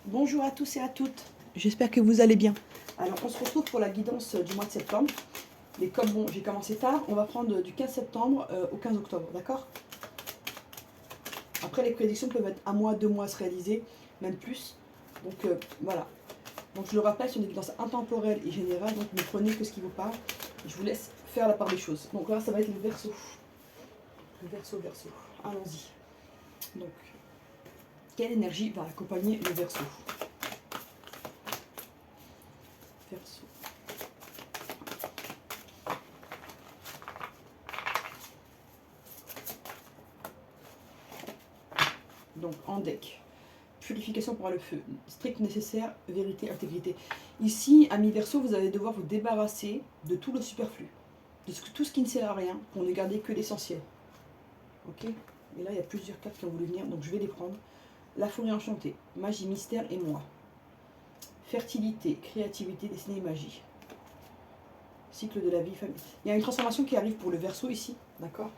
Bonjour à tous et à toutes, j'espère que vous allez bien. Alors on se retrouve pour la guidance du mois de septembre. Mais comme bon, j'ai commencé tard, on va prendre du 15 septembre au 15 octobre, d'accord? Après les prédictions peuvent être un mois, 2 mois à se réaliser, même plus. Donc voilà. Donc je le rappelle, c'est une guidance intemporelle et générale, donc ne prenez que ce qui vous parle. Je vous laisse faire la part des choses. Donc là ça va être le Verseau. Le Verseau. Allons-y. Donc, quelle énergie va accompagner le Verseau? Verseau. Donc en deck, purification pour le feu, strict nécessaire, vérité, intégrité. Ici, amis Verseau, vous allez devoir vous débarrasser de tout le superflu, de tout ce qui ne sert à rien, pour ne garder que l'essentiel. Ok? Et là, il y a plusieurs cartes qui ont voulu venir, donc je vais les prendre. La forêt enchantée, magie, mystère et moi. Fertilité, créativité, destinée, magie. Cycle de la vie, famille. Il y a une transformation qui arrive pour le Verseau ici, d'accord?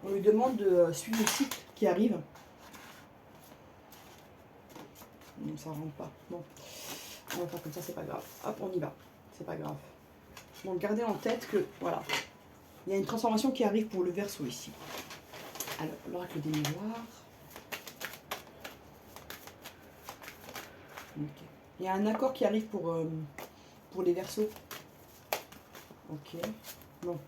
On lui demande de suivre le cycle qui arrive. Non, ça rentre pas. Bon, on va faire comme ça, c'est pas grave. Hop, on y va. C'est pas grave. Donc gardez en tête que, voilà, il y a une transformation qui arrive pour le Verseau ici. Alors, l'oracle des miroirs. Okay. Il y a un accord qui arrive pour les Verseaux. Ok. Bon.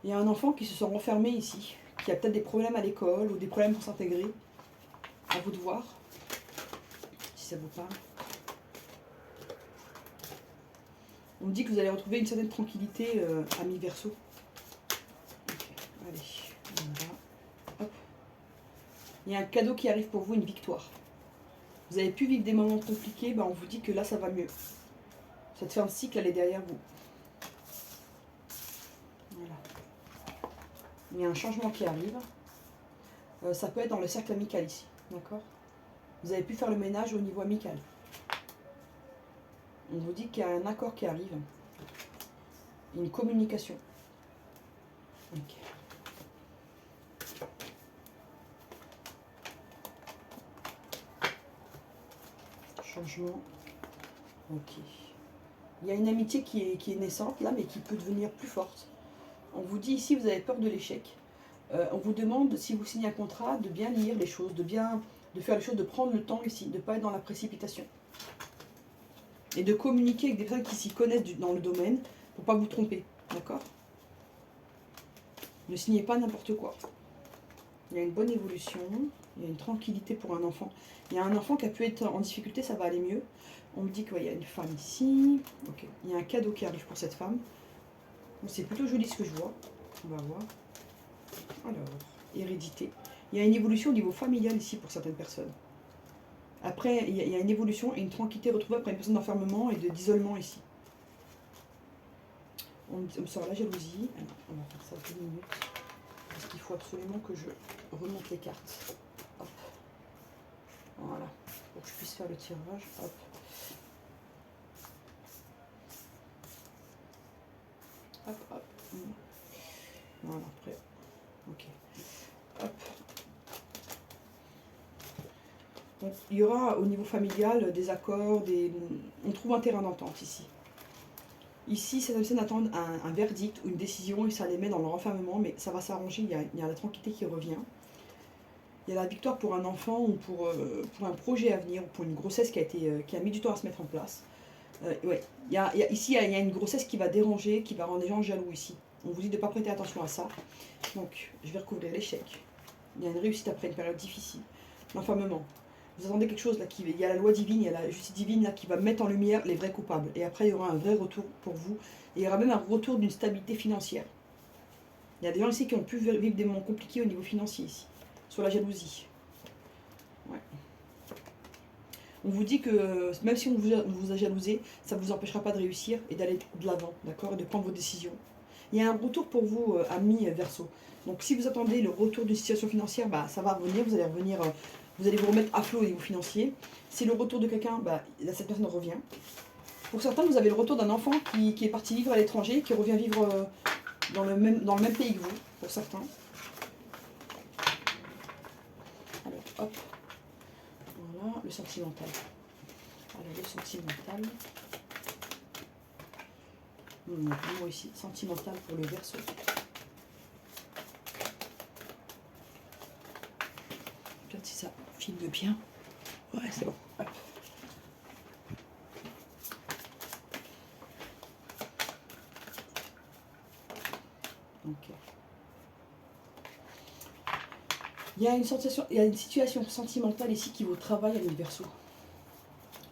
Il y a un enfant qui se sent renfermé ici, qui a peut-être des problèmes à l'école ou des problèmes pour s'intégrer. À vous de voir, si ça vous parle. On me dit que vous allez retrouver une certaine tranquillité, amis Verseau. Okay. Allez, on va. Hop. Il y a un cadeau qui arrive pour vous, une victoire. Vous avez pu vivre des moments compliqués, ben on vous dit que là ça va mieux. Cette fin de cycle, elle est derrière vous. Voilà. Il y a un changement qui arrive. Ça peut être dans le cercle amical ici, d'accord? Vous avez pu faire le ménage au niveau amical. On vous dit qu'il y a un accord qui arrive. Une communication. Ok. Changement. Ok. Il y a une amitié qui est naissante là, mais qui peut devenir plus forte. On vous dit ici, vous avez peur de l'échec. On vous demande, si vous signez un contrat, de bien lire les choses, de faire les choses, de prendre le temps ici, de ne pas être dans la précipitation. Et de communiquer avec des personnes qui s'y connaissent dans le domaine, pour ne pas vous tromper. D'accord? Ne signez pas n'importe quoi. Il y a une bonne évolution, il y a une tranquillité pour un enfant. Il y a un enfant qui a pu être en difficulté, ça va aller mieux. On me dit qu'il y a une femme ici. Ok. Il y a un cadeau qui arrive pour cette femme. C'est plutôt joli ce que je vois. On va voir. Alors, hérédité. Il y a une évolution au niveau familial ici pour certaines personnes. Après, il y a une évolution et une tranquillité retrouvée après une personne d'enfermement et d'isolement ici. On me sort la jalousie. Alors, on va faire ça 2 minutes. Parce qu'il faut absolument que je remonte les cartes. Hop. Voilà. Pour que je puisse faire le tirage. Hop. Hop, hop. Voilà, après. Ok. Hop. Donc, il y aura au niveau familial des accords, on trouve un terrain d'entente ici. Ici, ces personnes attendent un verdict ou une décision et ça les met dans leur enfermement, mais ça va s'arranger, il y a la tranquillité qui revient. Il y a la victoire pour un enfant ou pour un projet à venir, ou pour une grossesse qui a mis du temps à se mettre en place. Ouais. Ici, il y a une grossesse qui va déranger, qui va rendre les gens jaloux ici. On vous dit de ne pas prêter attention à ça. Donc, je vais recouvrir l'échec. Il y a une réussite après une période difficile. L'enfermement. Vous attendez quelque chose là, il y a la loi divine, il y a la justice divine là qui va mettre en lumière les vrais coupables. Et après, il y aura un vrai retour pour vous. Et il y aura même un retour d'une stabilité financière. Il y a des gens ici qui ont pu vivre des moments compliqués au niveau financier ici. Sur la jalousie. Ouais. On vous dit que même si on vous a jalousé, ça ne vous empêchera pas de réussir et d'aller de l'avant, d'accord, et de prendre vos décisions. Il y a un retour pour vous, amis Verseau. Donc si vous attendez le retour d'une situation financière, bah, ça va revenir, vous allez revenir, vous allez vous remettre à flot au niveau financier. Si le retour de quelqu'un, bah, cette personne revient. Pour certains, vous avez le retour d'un enfant qui est parti vivre à l'étranger, qui revient vivre dans le même pays que vous, pour certains. Alors, hop. Voilà, le sentimental. Alors, le sentimental. Moi ici, sentimental pour le Verseau. Regarde si ça filme bien. Ouais, c'est bon. Hop. Ok. Il y a une sensation, il y a une situation sentimentale ici qui vous travaille à les Verseaux.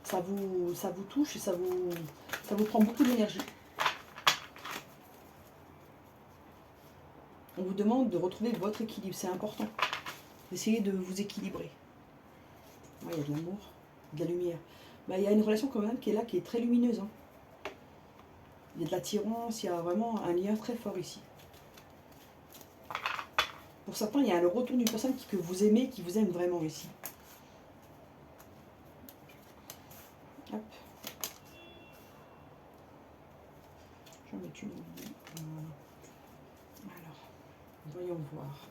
Ça vous touche et ça vous prend beaucoup d'énergie. On vous demande de retrouver votre équilibre, c'est important. D'essayer de vous équilibrer. Ouais, il y a de l'amour, de la lumière. Bah, il y a une relation quand même qui est là, qui est très lumineuse. Hein. Il y a de l'attirance, il y a vraiment un lien très fort ici. Pour certains, il y a le retour d'une personne que vous aimez, qui vous aime vraiment ici. Hop. Je vais mettre une... Alors, voyons voir.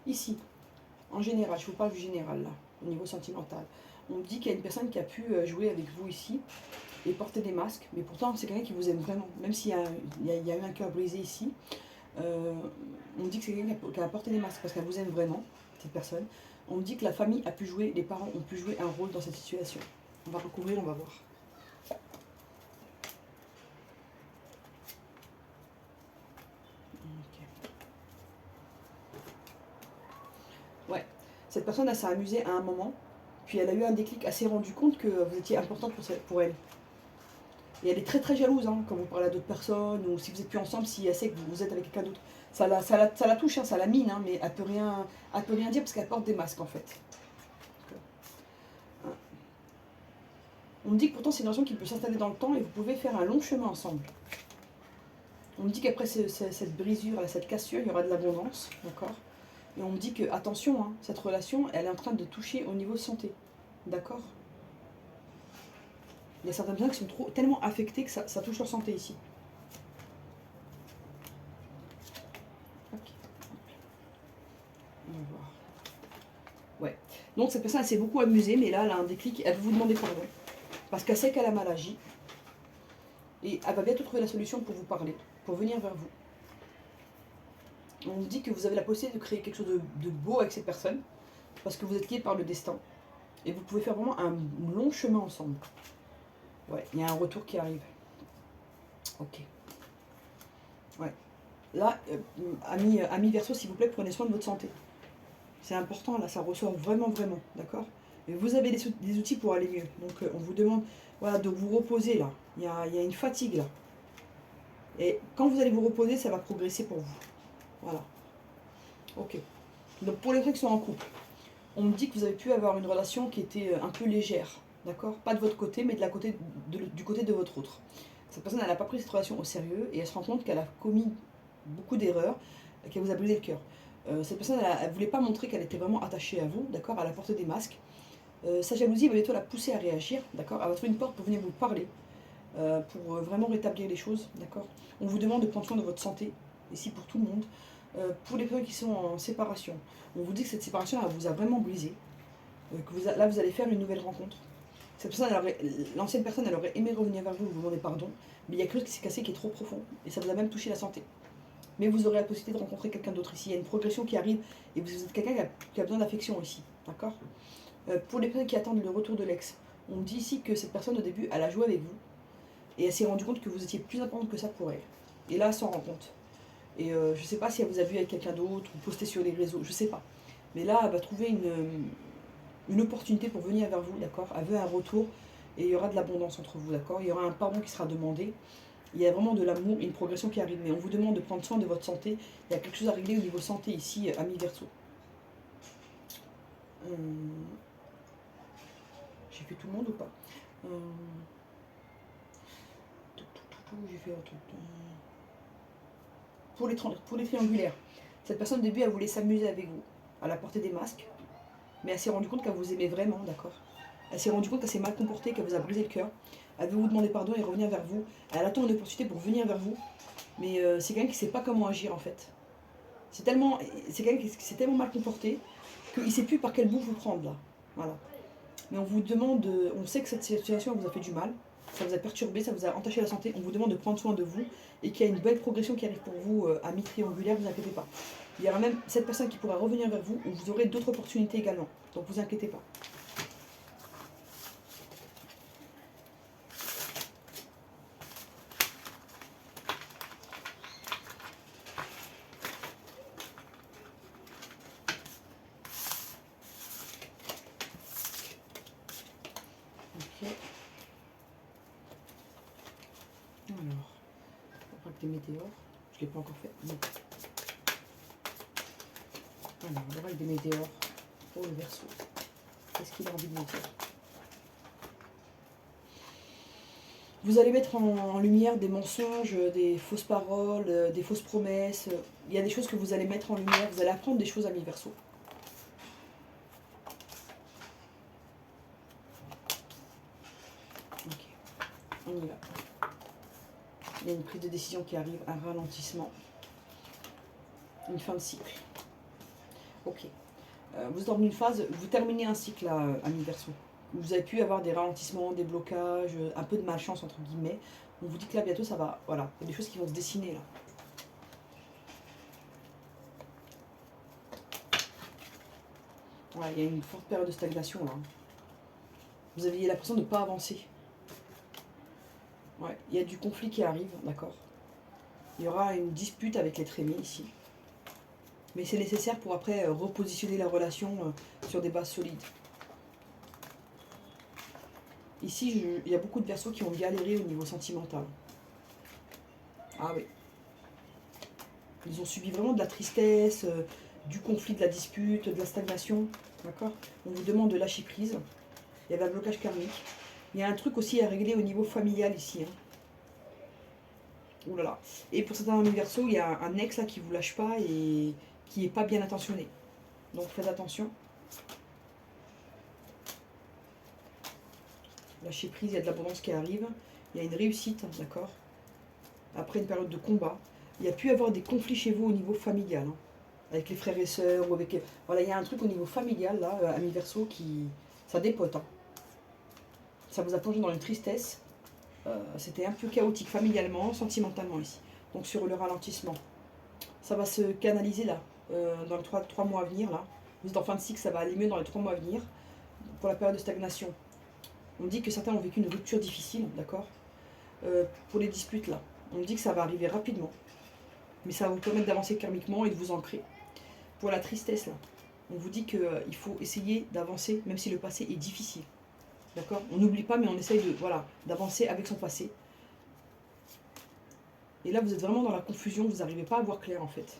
Ici, en général, je vous parle du général là, au niveau sentimental. On me dit qu'il y a une personne qui a pu jouer avec vous ici et porter des masques, mais pourtant c'est quelqu'un qui vous aime vraiment, même s'il y a eu un cœur brisé ici. On me dit que c'est quelqu'un qui a porté des masques parce qu'elle vous aime vraiment, cette personne. On me dit que la famille a pu jouer, les parents ont pu jouer un rôle dans cette situation. On va recouvrir, on va voir. Ouais, cette personne, elle s'est amusée à un moment, puis elle a eu un déclic, elle s'est rendue compte que vous étiez importante pour elle. Et elle est très très jalouse hein, quand vous parlez à d'autres personnes, ou si vous n'êtes plus ensemble, si elle sait que vous êtes avec quelqu'un d'autre. Ça la touche, hein, ça la mine, hein, mais elle peut rien dire parce qu'elle porte des masques en fait. On me dit que pourtant c'est une relation qui peut s'installer dans le temps et vous pouvez faire un long chemin ensemble. On me dit qu'après cette brisure, cette cassure, il y aura de l'abondance, d'accord. Et on me dit que, attention, hein, cette relation, elle est en train de toucher au niveau santé, d'accord. Il y a certaines personnes qui sont tellement affectées que ça touche leur santé ici. Okay. On va voir. Ouais. Donc cette personne, elle s'est beaucoup amusée, mais là, elle a un déclic, elle veut vous demander pardon. Parce qu'elle sait qu'elle a mal agi. Et elle va bientôt trouver la solution pour vous parler, pour venir vers vous. On vous dit que vous avez la possibilité de créer quelque chose de beau avec cette personne, parce que vous êtes liés par le destin. Et vous pouvez faire vraiment un long chemin ensemble. Ouais, il y a un retour qui arrive. Ok. Ouais. Là, amis Verseau, s'il vous plaît, prenez soin de votre santé. C'est important, là, ça ressort vraiment, vraiment, d'accord. Et vous avez des outils pour aller mieux. Donc, on vous demande voilà, de vous reposer, là. Il y a une fatigue, là. Et quand vous allez vous reposer, ça va progresser pour vous. Voilà. Ok. Donc, pour les gens qui sont en couple, on me dit que vous avez pu avoir une relation qui était un peu légère, d'accord. Pas de votre côté, mais du côté de votre autre. Cette personne, elle n'a pas pris cette relation au sérieux et elle se rend compte qu'elle a commis beaucoup d'erreurs, qu'elle vous a brisé le cœur. Cette personne, elle ne voulait pas montrer qu'elle était vraiment attachée à vous, d'accord. Elle a porté des masques. Sa jalousie va bientôt la pousser à réagir, d'accord. Elle va trouver une porte pour venir vous parler, pour vraiment rétablir les choses, d'accord. On vous demande de prendre soin de votre santé, ici pour tout le monde. Pour les personnes qui sont en séparation, on vous dit que cette séparation, elle vous a vraiment brisé, que là, vous allez faire une nouvelle rencontre. Cette personne, l'ancienne personne, elle aurait aimé revenir vers vous, vous demander pardon, mais il y a quelque chose qui s'est cassé qui est trop profond, et ça vous a même touché la santé. Mais vous aurez la possibilité de rencontrer quelqu'un d'autre ici. Il y a une progression qui arrive, et vous êtes quelqu'un qui a besoin d'affection ici, d'accord. Pour les personnes qui attendent le retour de l'ex, on me dit ici que cette personne, au début, elle a joué avec vous, et elle s'est rendue compte que vous étiez plus importante que ça pour elle. Et là, elle s'en rend compte. Et je ne sais pas si elle vous a vu avec quelqu'un d'autre, ou posté sur les réseaux, je ne sais pas. Mais là, elle va trouver une opportunité pour venir vers vous, d'accord. Elle veut un retour, et il y aura de l'abondance entre vous, d'accord. Il y aura un pardon qui sera demandé. Il y a vraiment de l'amour et une progression qui arrive. Mais on vous demande de prendre soin de votre santé. Il y a quelque chose à régler au niveau santé ici, amis Verseau. J'ai fait tout le monde ou pas J'ai fait un truc. Pour les triangulaires, cette personne au début, elle voulait s'amuser avec vous. Elle a porté des masques. Mais elle s'est rendue compte qu'elle vous aimait vraiment, d'accord. Elle s'est rendue compte qu'elle s'est mal comportée, qu'elle vous a brisé le cœur. Elle veut vous demander pardon et revenir vers vous. Elle attend une opportunité pour venir vers vous. Mais c'est quelqu'un qui ne sait pas comment agir en fait. C'est tellement, c'est quelqu'un qui s'est tellement mal comporté qu'il ne sait plus par quel bout vous prendre là. Voilà. Mais on vous demande, on sait que cette situation vous a fait du mal, ça vous a perturbé, ça vous a entaché la santé. On vous demande de prendre soin de vous et qu'il y a une belle progression qui arrive pour vous à mi-triangulaire, vous inquiétez pas. Il y aura même cette personne qui pourra revenir vers vous ou vous aurez d'autres opportunités également. Donc vous inquiétez pas. Ok. Alors, on va des météores. Je ne l'ai pas encore fait. Non. Alors, l'oracle des météores pour le Verseau. Qu'est-ce qu'il a envie de nous dire? Vous allez mettre en lumière des mensonges, des fausses paroles, des fausses promesses. Il y a des choses que vous allez mettre en lumière. Vous allez apprendre des choses à mi-Verseau. Ok, on y va. Il y a une prise de décision qui arrive, un ralentissement, une fin de cycle. Ok. Vous êtes dans une phase, vous terminez un cycle à mi-Verseau. Vous avez pu avoir des ralentissements, des blocages, un peu de malchance entre guillemets. On vous dit que là bientôt ça va, voilà, il y a des choses qui vont se dessiner là. Ouais, il y a une forte période de stagnation là. Vous aviez l'impression de ne pas avancer. Ouais, il y a du conflit qui arrive, d'accord. Il y aura une dispute avec l'être aimé ici. Mais c'est nécessaire pour après repositionner la relation sur des bases solides. Ici, il y a beaucoup de Verseaux qui ont galéré au niveau sentimental. Ah oui. Ils ont subi vraiment de la tristesse, du conflit, de la dispute, de la stagnation. D'accord. On vous demande de lâcher prise. Il y avait un blocage karmique. Il y a un truc aussi à régler au niveau familial ici. Hein. Ouh là là. Et pour certains Verseaux, il y a un ex là qui vous lâche pas et qui n'est pas bien intentionné. Donc faites attention. Lâchez prise, il y a de l'abondance qui arrive. Il y a une réussite, d'accord. Après une période de combat. Il y a pu y avoir des conflits chez vous au niveau familial. Hein, avec les frères et sœurs ou avec... Voilà, il y a un truc au niveau familial, là, à mi-Verseau, qui... Ça dépote. Hein. Ça vous a plongé dans une tristesse. C'était un peu chaotique familialement, sentimentalement ici. Donc sur le ralentissement. Ça va se canaliser là, dans les 3 mois à venir. Là. Vous êtes en fin de cycle, ça va aller mieux dans les 3 mois à venir. Pour la période de stagnation. On dit que certains ont vécu une rupture difficile, d'accord. Pour les disputes là. On dit que ça va arriver rapidement. Mais ça va vous permettre d'avancer karmiquement et de vous ancrer. Pour la tristesse là, on vous dit qu'il faut essayer d'avancer, même si le passé est difficile. D'accord. On n'oublie pas, mais on essaye de, voilà, d'avancer avec son passé. Et là, vous êtes vraiment dans la confusion, vous n'arrivez pas à voir clair en fait.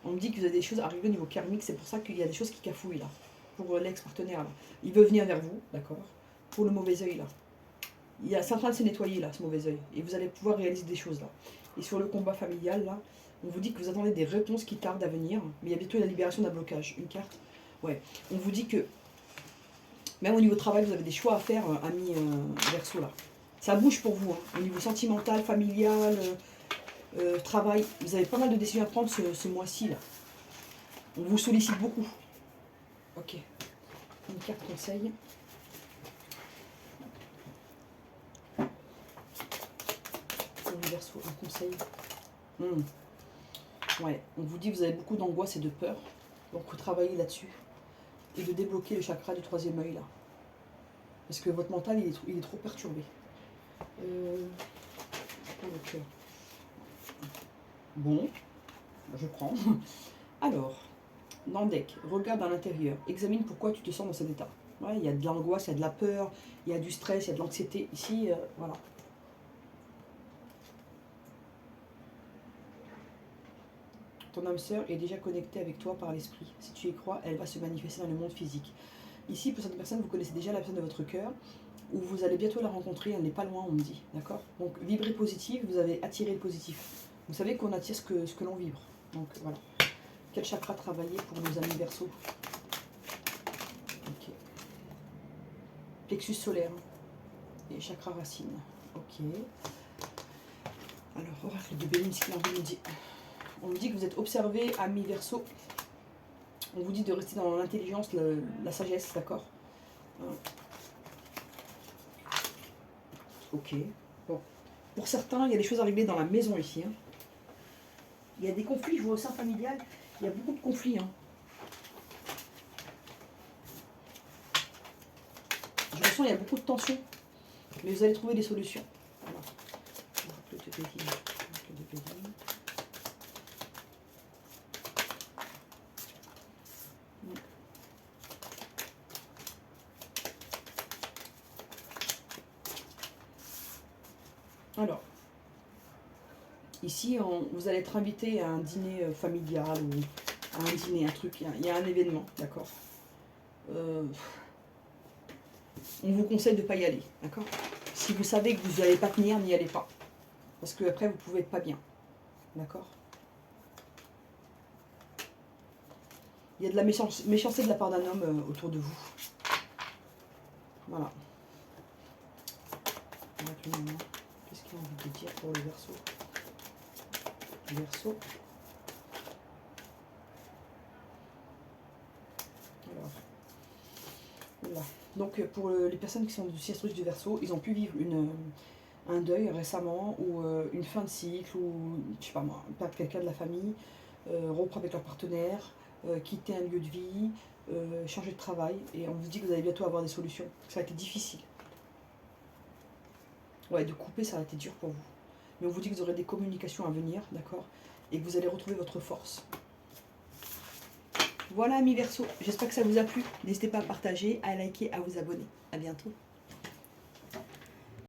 On me dit que vous avez des choses arrivées au niveau karmique, c'est pour ça qu'il y a des choses qui cafouillent là. Pour l'ex-partenaire là. Il veut venir vers vous, d'accord. Pour le mauvais œil là. C'est en train de se nettoyer là, ce mauvais œil. Et vous allez pouvoir réaliser des choses là. Et sur le combat familial là, on vous dit que vous attendez des réponses qui tardent à venir. Mais il y a bientôt la libération d'un blocage. Une carte. Ouais. On vous dit que même au niveau travail, vous avez des choix à faire, amis Verseau là. Ça bouge pour vous, hein. Au niveau sentimental, familial, travail. Vous avez pas mal de décisions à prendre ce mois-ci là. On vous sollicite beaucoup. Ok. Une carte conseil. Pour le Verseau, un conseil. Ouais, on vous dit que vous avez beaucoup d'angoisse et de peur. Donc vous travaillez là-dessus. Et de débloquer le chakra du 3e œil là. Parce que votre mental il est trop perturbé. Pour le cœur. Bon, je prends. Alors, dans le deck, regarde à l'intérieur. Examine pourquoi tu te sens dans cet état. Ouais, il y a de l'angoisse, il y a de la peur, il y a du stress, il y a de l'anxiété. Ici, voilà. Ton âme sœur est déjà connectée avec toi par l'esprit. Si tu y crois, elle va se manifester dans le monde physique. Ici, pour cette personne, vous connaissez déjà la personne de votre cœur, ou vous allez bientôt la rencontrer, elle n'est pas loin, on me dit. D'accord. Donc, vibrez positif, vous avez attiré le positif. Vous savez qu'on attire ce que l'on vibre. Donc, voilà. Quel chakra travailler pour nos amis Verseau? Ok. Plexus solaire. Et chakra racine. Ok. Alors, oracle de Béline, ce qu'il a envie de nous dire. On vous dit que vous êtes observé, ami Verseau. On vous dit de rester dans l'intelligence, la sagesse, d'accord? Ok. Bon. Pour certains, il y a des choses à régler dans la maison ici. Hein. Il y a des conflits, je vois au sein familial, il y a beaucoup de conflits. Hein. Je ressens il y a beaucoup de tensions, mais vous allez trouver des solutions. Voilà. Alors, ici, vous allez être invité à un dîner familial ou à un dîner, un truc, il y a un événement, d'accord? On vous conseille de ne pas y aller, d'accord? Si vous savez que vous n'allez pas tenir, n'y allez pas. Parce que après vous pouvez être pas bien, d'accord? Il y a de la méchanceté de la part d'un homme autour de vous. Voilà. Qu'est-ce qu'il a envie de dire pour le Verseau? Verseau. Alors, voilà. Donc pour les personnes qui sont du siège du Verseau, ils ont pu vivre un deuil récemment ou une fin de cycle ou je sais pas moi, perdre quelqu'un de la famille, rompre avec leur partenaire, quitter un lieu de vie, changer de travail, et on vous dit que vous allez bientôt avoir des solutions. Ça a été difficile. Ouais, de couper, ça a été dur pour vous. Mais on vous dit que vous aurez des communications à venir, d'accord? Et que vous allez retrouver votre force. Voilà, amis Verseau, j'espère que ça vous a plu. N'hésitez pas à partager, à liker, à vous abonner. À bientôt.